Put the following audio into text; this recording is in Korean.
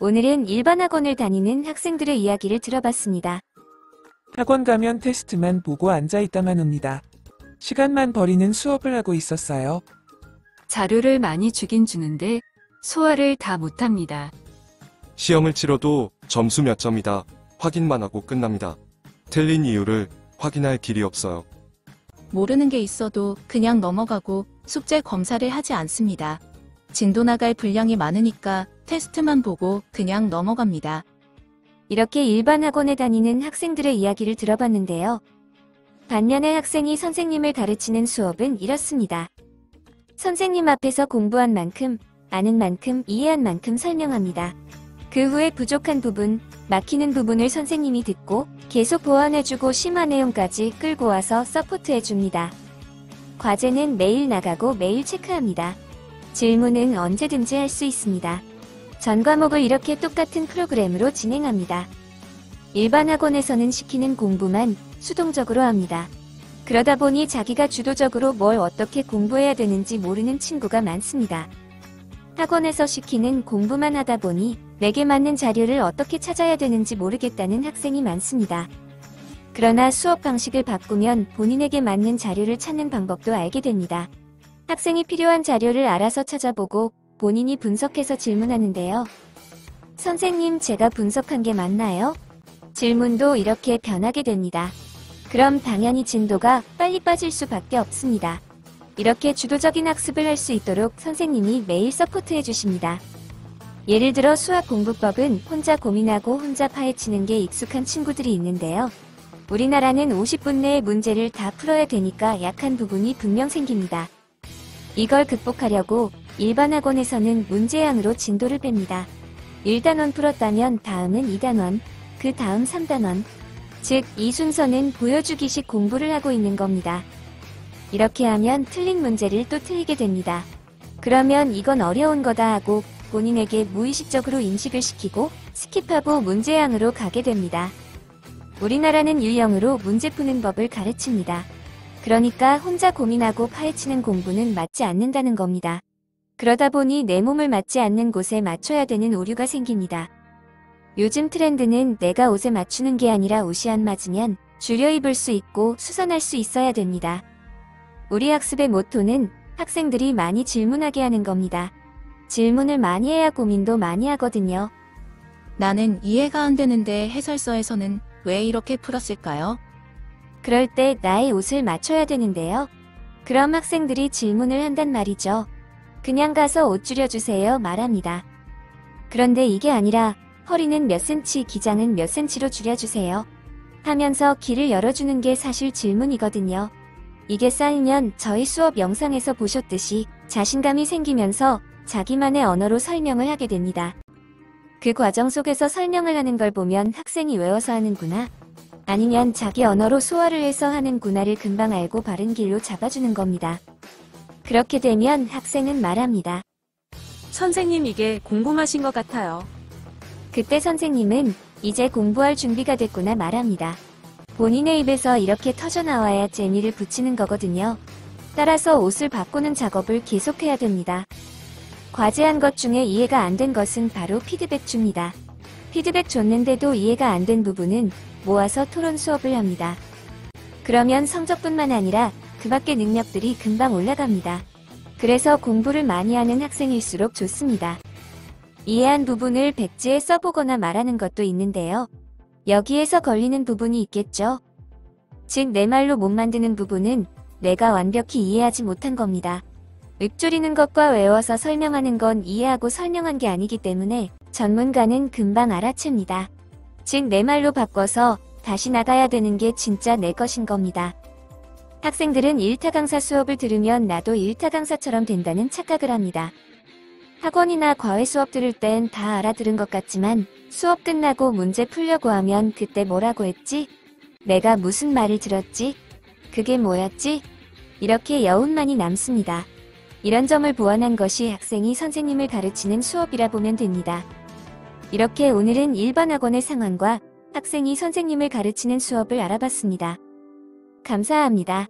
오늘은 일반 학원을 다니는 학생들의 이야기를 들어봤습니다. 학원 가면 테스트만 보고 앉아있다만 옵니다. 시간만 버리는 수업을 하고 있었어요. 자료를 많이 주긴 주는데 소화를 다 못합니다. 시험을 치러도 점수 몇 점이다 확인만 하고 끝납니다. 틀린 이유를 확인할 길이 없어요. 모르는 게 있어도 그냥 넘어가고 숙제 검사를 하지 않습니다. 진도 나갈 분량이 많으니까 테스트만 보고 그냥 넘어갑니다. 이렇게 일반 학원에 다니는 학생들의 이야기를 들어봤는데요. 반면에 학생이 선생님을 가르치는 수업은 이렇습니다. 선생님 앞에서 공부한 만큼, 아는 만큼, 이해한 만큼 설명합니다. 그 후에 부족한 부분, 막히는 부분을 선생님이 듣고 계속 보완해주고 심화 내용까지 끌고 와서 서포트해줍니다. 과제는 매일 나가고 매일 체크합니다. 질문은 언제든지 할 수 있습니다. 전 과목을 이렇게 똑같은 프로그램으로 진행합니다. 일반 학원에서는 시키는 공부만 수동적으로 합니다. 그러다 보니 자기가 주도적으로 뭘 어떻게 공부해야 되는지 모르는 친구가 많습니다. 학원에서 시키는 공부만 하다 보니 내게 맞는 자료를 어떻게 찾아야 되는지 모르겠다는 학생이 많습니다. 그러나 수업 방식을 바꾸면 본인에게 맞는 자료를 찾는 방법도 알게 됩니다. 학생이 필요한 자료를 알아서 찾아보고 본인이 분석해서 질문하는데요. 선생님, 제가 분석한 게 맞나요? 질문도 이렇게 변하게 됩니다. 그럼 당연히 진도가 빨리 빠질 수밖에 없습니다. 이렇게 주도적인 학습을 할 수 있도록 선생님이 매일 서포트해 주십니다. 예를 들어 수학 공부법은 혼자 고민하고 혼자 파헤치는 게 익숙한 친구들이 있는데요. 우리나라는 50분 내에 문제를 다 풀어야 되니까 약한 부분이 분명 생깁니다. 이걸 극복하려고 일반 학원에서는 문제양으로 진도를 뺍니다. 1단원 풀었다면 다음은 2단원, 그 다음 3단원. 즉, 이 순서는 보여주기식 공부를 하고 있는 겁니다. 이렇게 하면 틀린 문제를 또 틀리게 됩니다. 그러면 이건 어려운 거다 하고 본인에게 무의식적으로 인식을 시키고 스킵하고 문제양으로 가게 됩니다. 우리나라는 유형으로 문제 푸는 법을 가르칩니다. 그러니까 혼자 고민하고 파헤치는 공부는 맞지 않는다는 겁니다. 그러다 보니 내 몸을 맞지 않는 곳에 맞춰야 되는 오류가 생깁니다. 요즘 트렌드는 내가 옷에 맞추는 게 아니라 옷이 안 맞으면 줄여 입을 수 있고 수선할 수 있어야 됩니다. 우리 학습의 모토는 학생들이 많이 질문하게 하는 겁니다. 질문을 많이 해야 고민도 많이 하거든요. 나는 이해가 안 되는데 해설서에서는 왜 이렇게 풀었을까요? 그럴 때 나의 옷을 맞춰야 되는데요. 그럼 학생들이 질문을 한단 말이죠. 그냥 가서 옷 줄여주세요 말합니다. 그런데 이게 아니라 허리는 몇 센치, 기장은 몇 센치로 줄여주세요 하면서 길을 열어주는 게 사실 질문이거든요. 이게 쌓이면 저희 수업 영상에서 보셨듯이 자신감이 생기면서 자기만의 언어로 설명을 하게 됩니다. 그 과정 속에서 설명을 하는 걸 보면 학생이 외워서 하는구나, 아니면 자기 언어로 소화를 해서 하는구나를 금방 알고 바른 길로 잡아주는 겁니다. 그렇게 되면 학생은 말합니다. 선생님, 이게 궁금하신 것 같아요. 그때 선생님은 이제 공부할 준비가 됐구나 말합니다. 본인의 입에서 이렇게 터져나와야 재미를 붙이는 거거든요. 따라서 옷을 바꾸는 작업을 계속해야 됩니다. 과제한 것 중에 이해가 안 된 것은 바로 피드백 줍니다. 피드백 줬는데도 이해가 안 된 부분은 모아서 토론 수업을 합니다. 그러면 성적뿐만 아니라 그 밖의 능력들이 금방 올라갑니다. 그래서 공부를 많이 하는 학생일수록 좋습니다. 이해한 부분을 백지에 써보거나 말하는 것도 있는데요. 여기에서 걸리는 부분이 있겠죠. 즉, 내 말로 못 만드는 부분은 내가 완벽히 이해하지 못한 겁니다. 읊조리는 것과 외워서 설명하는 건 이해하고 설명한 게 아니기 때문에 전문가는 금방 알아챕니다. 즉, 내 말로 바꿔서 다시 나가야 되는 게 진짜 내 것인 겁니다. 학생들은 1타 강사 수업을 들으면 나도 1타 강사처럼 된다는 착각을 합니다. 학원이나 과외 수업 들을 땐 다 알아들은 것 같지만 수업 끝나고 문제 풀려고 하면 그때 뭐라고 했지? 내가 무슨 말을 들었지? 그게 뭐였지? 이렇게 여운만이 남습니다. 이런 점을 보완한 것이 학생이 선생님을 가르치는 수업이라 보면 됩니다. 이렇게 오늘은 일반 학원의 상황과 학생이 선생님을 가르치는 수업을 알아봤습니다. 감사합니다.